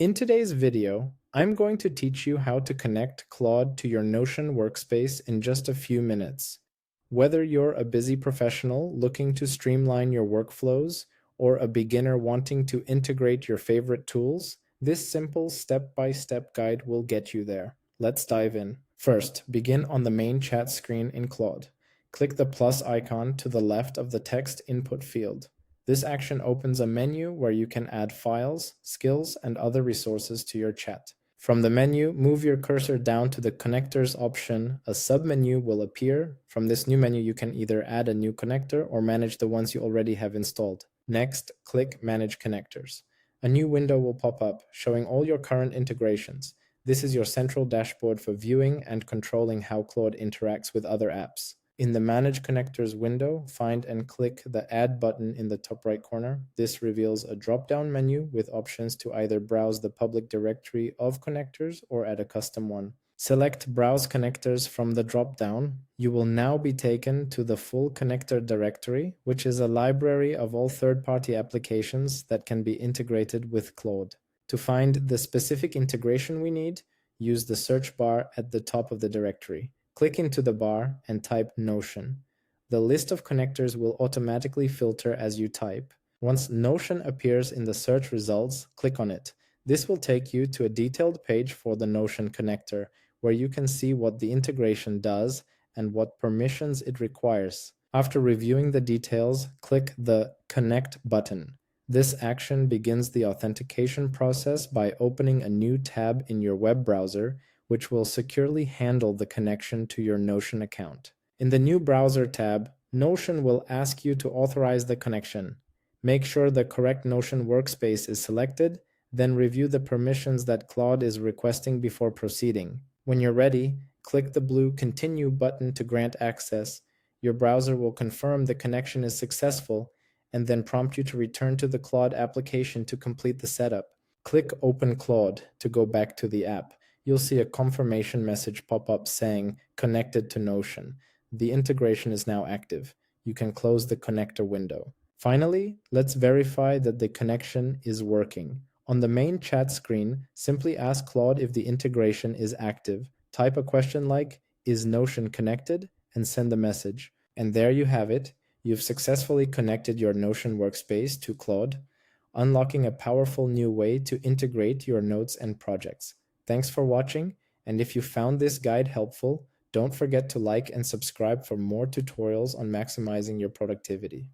In today's video, I'm going to teach you how to connect Claude to your Notion workspace in just a few minutes. Whether you're a busy professional looking to streamline your workflows or a beginner wanting to integrate your favorite tools, this simple step-by-step guide will get you there. Let's dive in. First, begin on the main chat screen in Claude. Click the plus icon to the left of the text input field. This action opens a menu where you can add files, skills, and other resources to your chat. From the menu, move your cursor down to the connectors option. A submenu will appear. From this new menu, you can either add a new connector or manage the ones you already have installed. Next, click Manage Connectors. A new window will pop up, showing all your current integrations. This is your central dashboard for viewing and controlling how Claude interacts with other apps. In the Manage Connectors window, find and click the Add button in the top right corner. This reveals a drop-down menu with options to either browse the public directory of connectors or add a custom one. Select Browse Connectors from the drop-down. You will now be taken to the full connector directory, which is a library of all third-party applications that can be integrated with Claude. To find the specific integration we need, use the search bar at the top of the directory. Click into the bar and type Notion. The list of connectors will automatically filter as you type. Once Notion appears in the search results, click on it. This will take you to a detailed page for the Notion connector, where you can see what the integration does and what permissions it requires. After reviewing the details, click the Connect button. This action begins the authentication process by opening a new tab in your web browser, which will securely handle the connection to your Notion account. In the new browser tab, Notion will ask you to authorize the connection. Make sure the correct Notion workspace is selected, then review the permissions that Claude is requesting before proceeding. When you're ready, click the blue Continue button to grant access. Your browser will confirm the connection is successful and then prompt you to return to the Claude application to complete the setup. Click Open Claude to go back to the app. You'll see a confirmation message pop up saying Connected to Notion. The integration is now active. You can close the connector window. Finally, let's verify that the connection is working. On the main chat screen, simply ask Claude if the integration is active. Type a question like, "Is Notion connected?" and send the message. And there you have it. You've successfully connected your Notion workspace to Claude, unlocking a powerful new way to integrate your notes and projects. Thanks for watching, and if you found this guide helpful, don't forget to like and subscribe for more tutorials on maximizing your productivity.